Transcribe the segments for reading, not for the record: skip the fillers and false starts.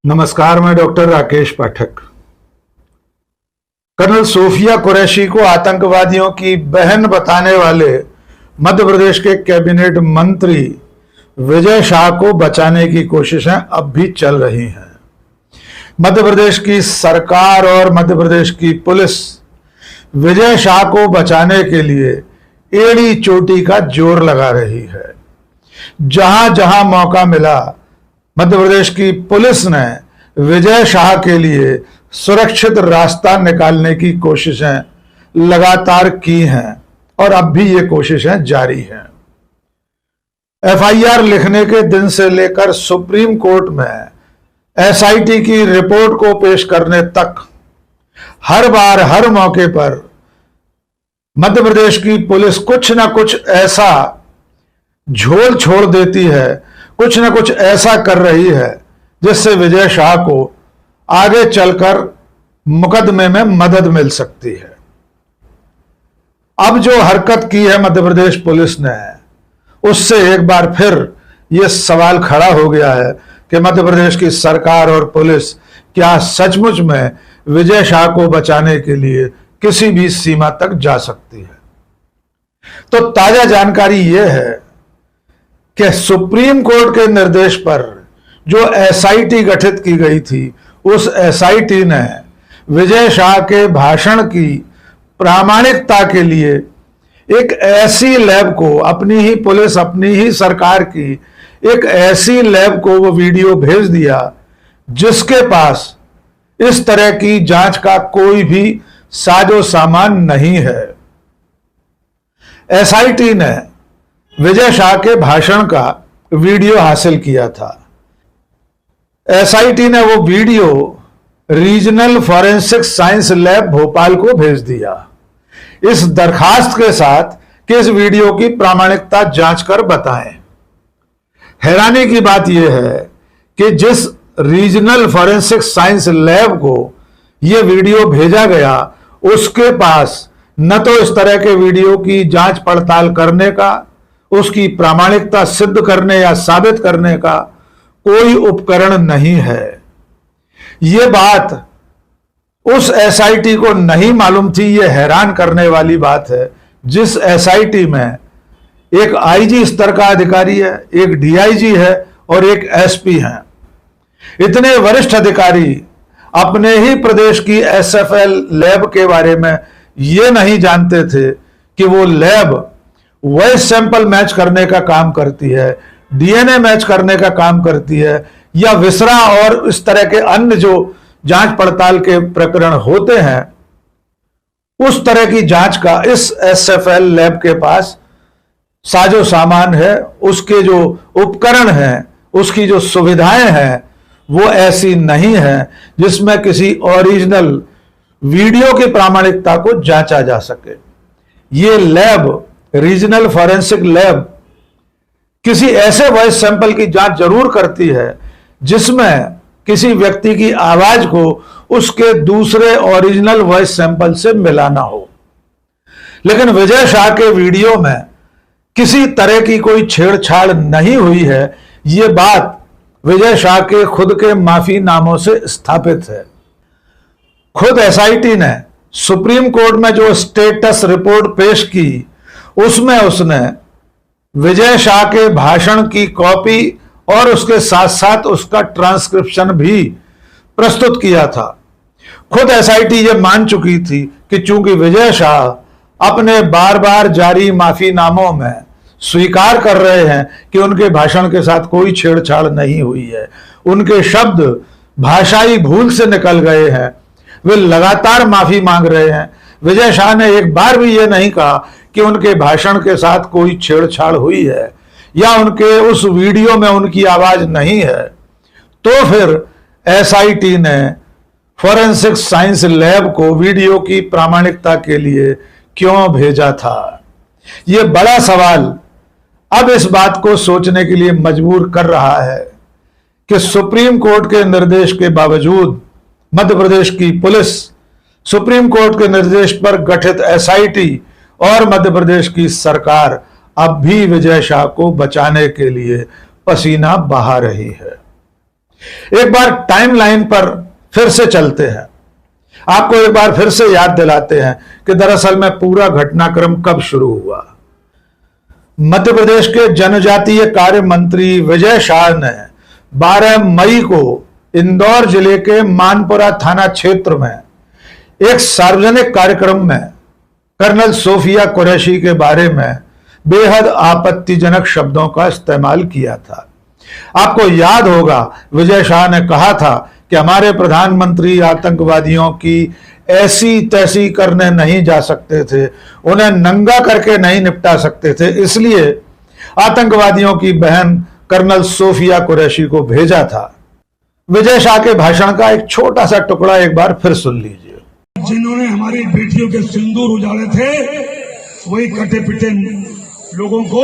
नमस्कार, मैं डॉक्टर राकेश पाठक। Colonel Sophia Qureshi को आतंकवादियों की बहन बताने वाले मध्य प्रदेश के कैबिनेट मंत्री विजय शाह को बचाने की कोशिशें अब भी चल रही हैं। मध्य प्रदेश की सरकार और मध्य प्रदेश की पुलिस विजय शाह को बचाने के लिए एड़ी चोटी का जोर लगा रही है। जहां जहां मौका मिला, मध्य प्रदेश की पुलिस ने विजय शाह के लिए सुरक्षित रास्ता निकालने की कोशिशें लगातार की हैं और अब भी ये कोशिशें जारी हैं। एफआईआर लिखने के दिन से लेकर सुप्रीम कोर्ट में एसआईटी की रिपोर्ट को पेश करने तक हर बार हर मौके पर मध्य प्रदेश की पुलिस कुछ ना कुछ ऐसा झोल छोड़ देती है, कुछ ना कुछ ऐसा कर रही है जिससे विजय शाह को आगे चलकर मुकदमे में मदद मिल सकती है। अब जो हरकत की है मध्य प्रदेश पुलिस ने, उससे एक बार फिर यह सवाल खड़ा हो गया है कि मध्य प्रदेश की सरकार और पुलिस क्या सचमुच में विजय शाह को बचाने के लिए किसी भी सीमा तक जा सकती है। तो ताजा जानकारी यह है कि सुप्रीम कोर्ट के निर्देश पर जो एसआईटी गठित की गई थी, उस एसआईटी ने विजय शाह के भाषण की प्रामाणिकता के लिए एक ऐसी लैब को, अपनी ही पुलिस, अपनी ही सरकार की एक ऐसी लैब को वो वीडियो भेज दिया जिसके पास इस तरह की जांच का कोई भी साजो सामान नहीं है। एसआईटी ने विजय शाह के भाषण का वीडियो हासिल किया था। एसआईटी ने वो video regional forensic science lab Bhopal को भेज दिया, इस दरखास्त के साथ कि इस वीडियो की प्रामाणिकता जांच कर बताएं। हैरानी की बात यह है कि जिस रीजनल फॉरेंसिक साइंस लैब को यह वीडियो भेजा गया, उसके पास न तो इस तरह के वीडियो की जांच पड़ताल करने का, उसकी प्रामाणिकता सिद्ध करने या साबित करने का कोई उपकरण नहीं है। यह बात उस एसआईटी को नहीं मालूम थी। यह हैरान करने वाली बात है। जिस एसआईटी में एक आईजी स्तर का अधिकारी है, एक डीआईजी है और एक एसपी है, इतने वरिष्ठ अधिकारी अपने ही प्रदेश की एसएफएल लैब के बारे में यह नहीं जानते थे कि वो लैब वॉइस सैंपल मैच करने का काम करती है, डीएनए मैच करने का काम करती है, या विसरा और इस तरह के अन्य जो जांच पड़ताल के प्रकरण होते हैं, उस तरह की जांच का इस एसएफएल लैब के पास साजो सामान है, उसके जो उपकरण हैं, उसकी जो सुविधाएं हैं, वो ऐसी नहीं है जिसमें किसी ओरिजिनल वीडियो की प्रामाणिकता को जांचा जा सके। ये लैब, रीजनल फॉरेंसिक लैब, किसी ऐसे वॉइस सैंपल की जांच जरूर करती है जिसमें किसी व्यक्ति की आवाज को उसके दूसरे ओरिजिनल वॉइस सैंपल से मिलाना हो। लेकिन विजय शाह के वीडियो में किसी तरह की कोई छेड़छाड़ नहीं हुई है। यह बात विजय शाह के खुद के माफीनामों से स्थापित है। खुद एसआईटी ने सुप्रीम कोर्ट में जो स्टेटस रिपोर्ट पेश की, उसमें उसने विजय शाह के भाषण की कॉपी और उसके साथ साथ उसका ट्रांसक्रिप्शन भी प्रस्तुत किया था। खुद एसआईटी ये मान चुकी थी कि चूंकि विजय शाह अपने बार बार जारी माफीनामों में स्वीकार कर रहे हैं कि उनके भाषण के साथ कोई छेड़छाड़ नहीं हुई है, उनके शब्द भाषाई भूल से निकल गए हैं, वे लगातार माफी मांग रहे हैं। विजय शाह ने एक बार भी यह नहीं कहा कि उनके भाषण के साथ कोई छेड़छाड़ हुई है या उनके उस वीडियो में उनकी आवाज नहीं है। तो फिर एसआईटी ने फॉरेंसिक साइंस लैब को वीडियो की प्रामाणिकता के लिए क्यों भेजा था? यह बड़ा सवाल अब इस बात को सोचने के लिए मजबूर कर रहा है कि सुप्रीम कोर्ट के निर्देश के बावजूद मध्य प्रदेश की पुलिस, सुप्रीम कोर्ट के निर्देश पर गठित एसआईटी और मध्य प्रदेश की सरकार अब भी विजय शाह को बचाने के लिए पसीना बहा रही है। एक बार टाइमलाइन पर फिर से चलते हैं, आपको एक बार फिर से याद दिलाते हैं कि दरअसल में पूरा घटनाक्रम कब शुरू हुआ। मध्य प्रदेश के जनजातीय कार्य मंत्री विजय शाह ने 12 मई को इंदौर जिले के मानपुरा थाना क्षेत्र में एक सार्वजनिक कार्यक्रम में कर्नल सोफिया कुरैशी के बारे में बेहद आपत्तिजनक शब्दों का इस्तेमाल किया था। आपको याद होगा, विजय शाह ने कहा था कि हमारे प्रधानमंत्री आतंकवादियों की ऐसी तैसी करने नहीं जा सकते थे, उन्हें नंगा करके नहीं निपटा सकते थे, इसलिए आतंकवादियों की बहन कर्नल सोफिया कुरैशी को भेजा था। विजय शाह के भाषण का एक छोटा सा टुकड़ा एक बार फिर सुन लीजिए। जिन्होंने हमारी बेटियों के सिंदूर उजाड़े थे, वही कटे पिटे लोगों को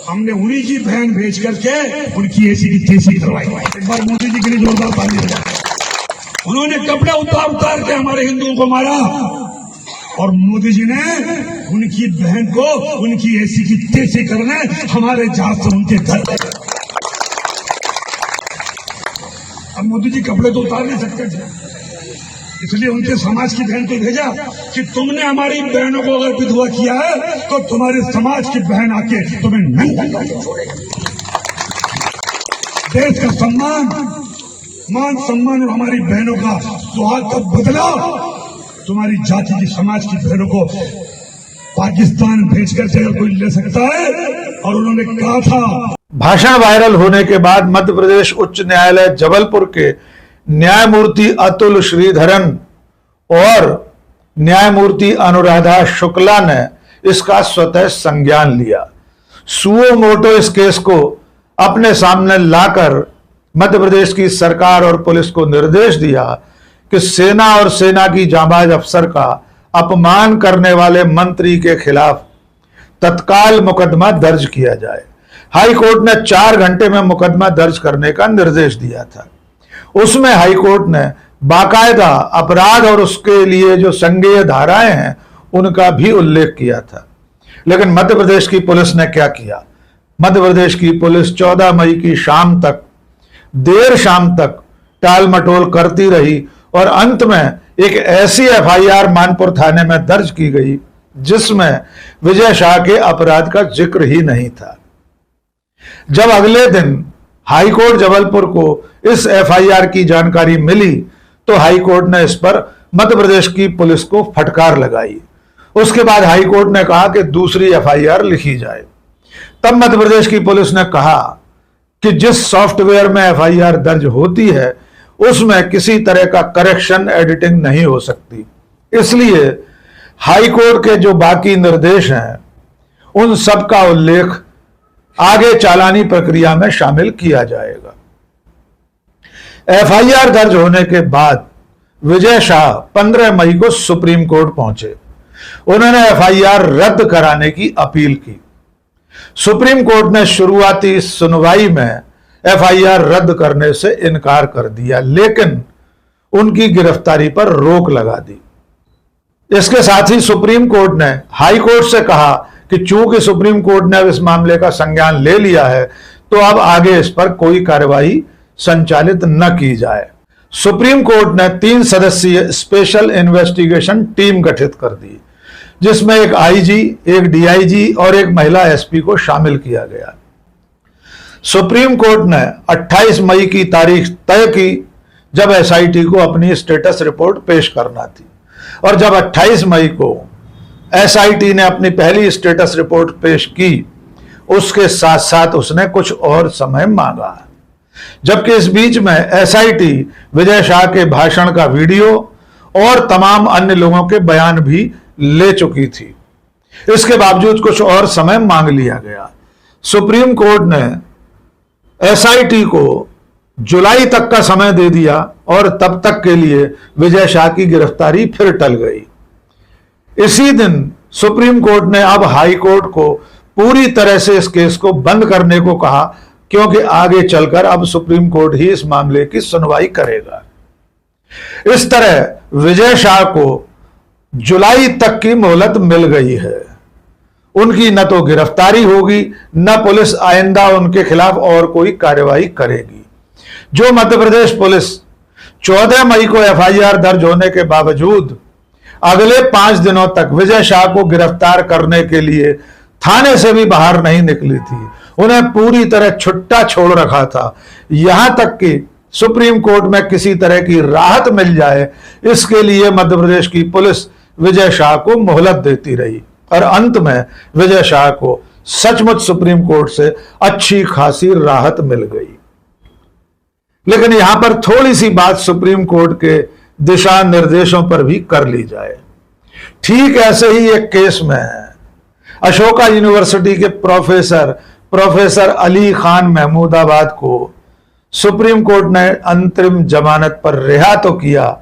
हमने उन्हीं की बहन भेज करके उनकी ऐसी की तैसी करवाई। एक बार मोदी जी के लिए जोरदार ताली बजाएं। उन्होंने कपड़े उतार उतार के हमारे हिंदुओं को मारा और मोदी जी ने उनकी बहन को उनकी ऐसी की तैसी करने हमारे जहाज से उनके घर। अब मोदी जी कपड़े तो उतार नहीं सकते थे, इसलिए उनके समाज की बहन को भेजा कि तुमने हमारी बहनों को अगर विधवा किया है तो तुम्हारे समाज की बहन आके तुम्हें नंगा करके छोड़ेगी। देश का सम्मान, मान सम्मान और हमारी बहनों का सुहाग का बदला तुम्हारी जाति की समाज की बहनों को पाकिस्तान भेजकर से कोई ले सकता है। और उन्होंने कहा था। भाषण वायरल होने के बाद मध्य प्रदेश उच्च न्यायालय जबलपुर के न्यायमूर्ति अतुल श्रीधरन और न्यायमूर्ति अनुराधा शुक्ला ने इसका स्वतः संज्ञान लिया। सुओ मोटो इस केस को अपने सामने लाकर मध्य प्रदेश की सरकार और पुलिस को निर्देश दिया कि सेना और सेना की जांबाज अफसर का अपमान करने वाले मंत्री के खिलाफ तत्काल मुकदमा दर्ज किया जाए। हाई कोर्ट ने 4 घंटे में मुकदमा दर्ज करने का निर्देश दिया था। उसमें हाई कोर्ट ने बाकायदा अपराध और उसके लिए जो संज्ञेय धाराएं हैं उनका भी उल्लेख किया था। लेकिन मध्य प्रदेश की पुलिस ने क्या किया? मध्य प्रदेश की पुलिस 14 मई की शाम तक, देर शाम तक टाल मटोल करती रही और अंत में एक ऐसी एफआईआर मानपुर थाने में दर्ज की गई जिसमें विजय शाह के अपराध का जिक्र ही नहीं था। जब अगले दिन हाईकोर्ट जबलपुर को इस एफआईआर की जानकारी मिली तो हाईकोर्ट ने इस पर मध्य प्रदेश की पुलिस को फटकार लगाई। उसके बाद हाईकोर्ट ने कहा कि दूसरी एफआईआर लिखी जाए। तब मध्य प्रदेश की पुलिस ने कहा कि जिस सॉफ्टवेयर में एफआईआर दर्ज होती है उसमें किसी तरह का करेक्शन एडिटिंग नहीं हो सकती, इसलिए हाईकोर्ट के जो बाकी निर्देश हैं उन सब का उल्लेख आगे चालानी प्रक्रिया में शामिल किया जाएगा। एफआईआर दर्ज होने के बाद विजय शाह 15 मई को सुप्रीम कोर्ट पहुंचे। उन्होंने एफआईआर रद्द कराने की अपील की। सुप्रीम कोर्ट ने शुरुआती सुनवाई में एफआईआर रद्द करने से इनकार कर दिया, लेकिन उनकी गिरफ्तारी पर रोक लगा दी। इसके साथ ही सुप्रीम कोर्ट ने हाई कोर्ट से कहा कि चूंकि सुप्रीम कोर्ट ने अब इस मामले का संज्ञान ले लिया है तो अब आगे इस पर कोई कार्रवाई संचालित न की जाए। सुप्रीम कोर्ट ने 3 सदस्यीय स्पेशल इन्वेस्टिगेशन टीम गठित कर दी, जिसमें एक आईजी, एक डीआईजी और एक महिला एसपी को शामिल किया गया। सुप्रीम कोर्ट ने 28 मई की तारीख तय की जब एसआईटी को अपनी स्टेटस रिपोर्ट पेश करना थी, और जब 28 मई को एसआईटी ने अपनी पहली स्टेटस रिपोर्ट पेश की उसके साथ साथ उसने कुछ और समय मांगा, जबकि इस बीच में एसआईटी विजय शाह के भाषण का वीडियो और तमाम अन्य लोगों के बयान भी ले चुकी थी। इसके बावजूद कुछ और समय मांग लिया गया। सुप्रीम कोर्ट ने एसआईटी को जुलाई तक का समय दे दिया और तब तक के लिए विजय शाह की गिरफ्तारी फिर टल गई। इसी दिन सुप्रीम कोर्ट ने अब हाई कोर्ट को पूरी तरह से इस केस को बंद करने को कहा, क्योंकि आगे चलकर अब सुप्रीम कोर्ट ही इस मामले की सुनवाई करेगा। इस तरह विजय शाह को जुलाई तक की मोहलत मिल गई है। उनकी न तो गिरफ्तारी होगी, न पुलिस आइंदा उनके खिलाफ और कोई कार्रवाई करेगी। जो मध्य प्रदेश पुलिस 14 मई को एफआईआर दर्ज होने के बावजूद अगले 5 दिनों तक विजय शाह को गिरफ्तार करने के लिए थाने से भी बाहर नहीं निकली थी, उन्हें पूरी तरह छुट्टा छोड़ रखा था। यहां तक कि सुप्रीम कोर्ट में किसी तरह की राहत मिल जाए, इसके लिए मध्य प्रदेश की पुलिस विजय शाह को मोहलत देती रही और अंत में विजय शाह को सचमुच सुप्रीम कोर्ट से अच्छी खासी राहत मिल गई। लेकिन यहां पर थोड़ी सी बात सुप्रीम कोर्ट के दिशा निर्देशों पर भी कर ली जाए। ठीक ऐसे ही एक केस में अशोका यूनिवर्सिटी के प्रोफेसर अली खान महमूदाबाद को सुप्रीम कोर्ट ने अंतरिम जमानत पर रिहा तो किया,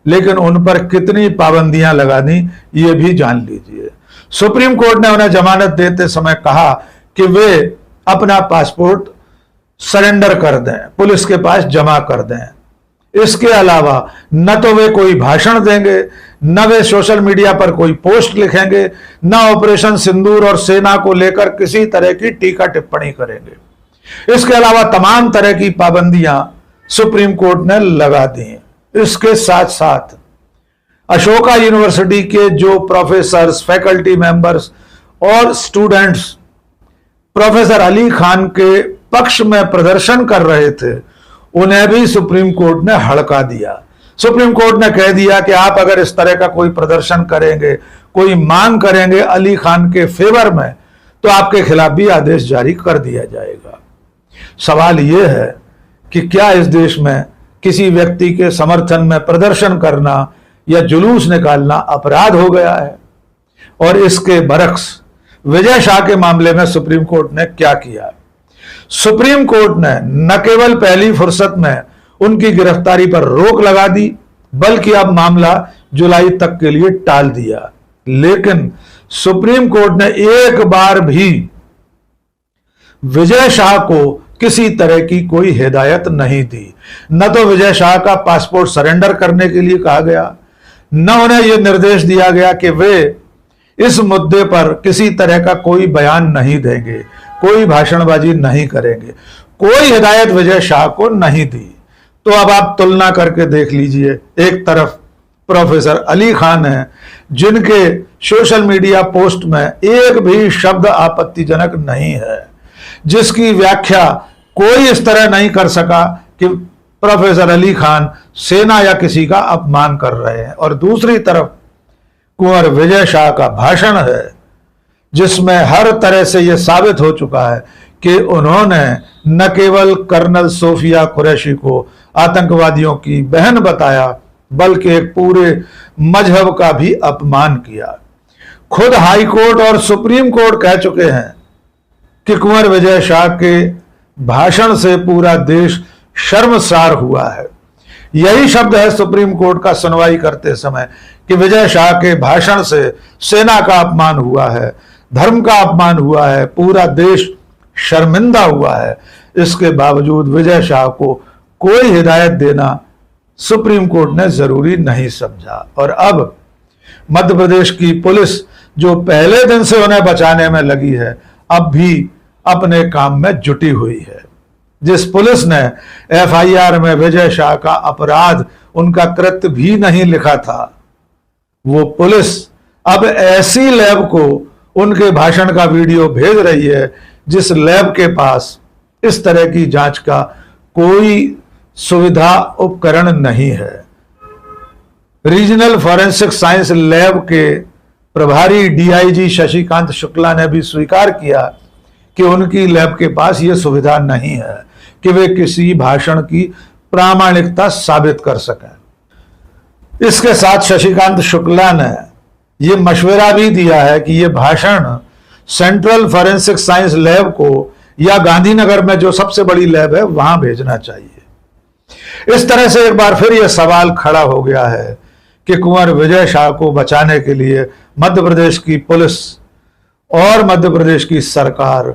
लेकिन उन पर कितनी पाबंदियां लगा दी ये भी जान लीजिए। सुप्रीम कोर्ट ने उन्हें जमानत देते समय कहा कि वे अपना पासपोर्ट सरेंडर कर दें, पुलिस के पास जमा कर दें। इसके अलावा न तो वे कोई भाषण देंगे, न वे सोशल मीडिया पर कोई पोस्ट लिखेंगे, न ऑपरेशन सिंदूर और सेना को लेकर किसी तरह की टीका टिप्पणी करेंगे। इसके अलावा तमाम तरह की पाबंदियां सुप्रीम कोर्ट ने लगा दी। इसके साथ साथ अशोका यूनिवर्सिटी के जो प्रोफेसर्स, फैकल्टी मेंबर्स और स्टूडेंट्स प्रोफेसर अली खान के पक्ष में प्रदर्शन कर रहे थे, उन्हें भी सुप्रीम कोर्ट ने हड़का दिया। सुप्रीम कोर्ट ने कह दिया कि आप अगर इस तरह का कोई प्रदर्शन करेंगे, कोई मांग करेंगे अली खान के फेवर में, तो आपके खिलाफ भी आदेश जारी कर दिया जाएगा। सवाल यह है कि क्या इस देश में किसी व्यक्ति के समर्थन में प्रदर्शन करना या जुलूस निकालना अपराध हो गया है? और इसके बरक्स विजय शाह के मामले में सुप्रीम कोर्ट ने क्या किया? सुप्रीम कोर्ट ने न केवल पहली फुर्सत में उनकी गिरफ्तारी पर रोक लगा दी, बल्कि अब मामला जुलाई तक के लिए टाल दिया। लेकिन सुप्रीम कोर्ट ने एक बार भी विजय शाह को किसी तरह की कोई हिदायत नहीं दी। न तो विजय शाह का पासपोर्ट सरेंडर करने के लिए कहा गया, न उन्हें यह निर्देश दिया गया कि वे इस मुद्दे पर किसी तरह का कोई बयान नहीं देंगे, कोई भाषणबाजी नहीं करेंगे। कोई हिदायत विजय शाह को नहीं दी। तो अब आप तुलना करके देख लीजिए। एक तरफ प्रोफेसर अली खान हैं, जिनके सोशल मीडिया पोस्ट में एक भी शब्द आपत्तिजनक नहीं है, जिसकी व्याख्या कोई इस तरह नहीं कर सका कि प्रोफेसर अली खान सेना या किसी का अपमान कर रहे हैं, और दूसरी तरफ कुंवर विजय शाह का भाषण है, जिसमें हर तरह से यह साबित हो चुका है कि उन्होंने न केवल कर्नल सोफिया कुरैशी को आतंकवादियों की बहन बताया, बल्कि एक पूरे मजहब का भी अपमान किया। खुद हाई कोर्ट और सुप्रीम कोर्ट कह चुके हैं कि कुंवर विजय शाह के भाषण से पूरा देश शर्मसार हुआ है। यही शब्द है सुप्रीम कोर्ट का सुनवाई करते समय कि विजय शाह के भाषण से सेना का अपमान हुआ है, धर्म का अपमान हुआ है, पूरा देश शर्मिंदा हुआ है। इसके बावजूद विजय शाह को कोई हिदायत देना सुप्रीम कोर्ट ने जरूरी नहीं समझा। और अब मध्य प्रदेश की पुलिस जो पहले दिन से उन्हें बचाने में लगी है, अब भी अपने काम में जुटी हुई है। जिस पुलिस ने एफआईआर में विजय शाह का अपराध, उनका कृत्य भी नहीं लिखा था, वो पुलिस अब ऐसी लैब को उनके भाषण का वीडियो भेज रही है जिस लैब के पास इस तरह की जांच का कोई सुविधा उपकरण नहीं है। रीजनल फॉरेंसिक साइंस लैब के प्रभारी डीआईजी शशिकांत शुक्ला ने भी स्वीकार किया कि उनकी लैब के पास यह सुविधा नहीं है कि वे किसी भाषण की प्रामाणिकता साबित कर सकें। इसके साथ शशिकांत शुक्ला ने यह मशवरा भी दिया है कि यह भाषण सेंट्रल फॉरेंसिक साइंस लैब को या गांधीनगर में जो सबसे बड़ी लैब है वहां भेजना चाहिए। इस तरह से एक बार फिर यह सवाल खड़ा हो गया है कि कुंवर विजय शाह को बचाने के लिए मध्य प्रदेश की पुलिस और मध्य प्रदेश की सरकार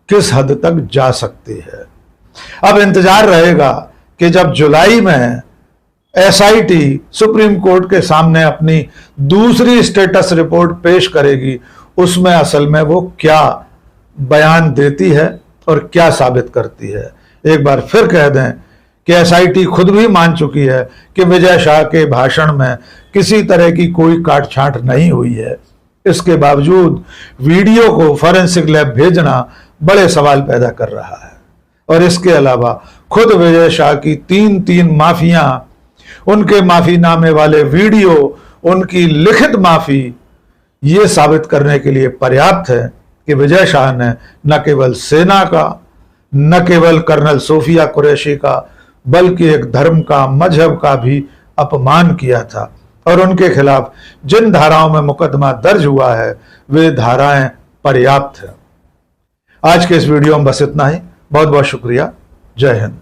किस हद तक जा सकती है। अब इंतजार रहेगा कि जब जुलाई में एसआईटी सुप्रीम कोर्ट के सामने अपनी दूसरी स्टेटस रिपोर्ट पेश करेगी, उसमें असल में वो क्या बयान देती है और क्या साबित करती है। एक बार फिर कह दें कि एसआईटी खुद भी मान चुकी है कि विजय शाह के भाषण में किसी तरह की कोई काट छांट नहीं हुई है। इसके बावजूद वीडियो को फॉरेंसिक लैब भेजना बड़े सवाल पैदा कर रहा है। और इसके अलावा खुद विजय शाह की तीन माफियां, उनके माफीनामे वाले वीडियो, उनकी लिखित माफी, ये साबित करने के लिए पर्याप्त है कि विजय शाह ने न केवल सेना का, न केवल कर्नल सोफिया कुरैशी का, बल्कि एक धर्म का, मजहब का भी अपमान किया था। और उनके खिलाफ जिन धाराओं में मुकदमा दर्ज हुआ है वे धाराएं पर्याप्त है। आज के इस वीडियो में बस इतना ही। बहुत बहुत शुक्रिया। जय हिंद।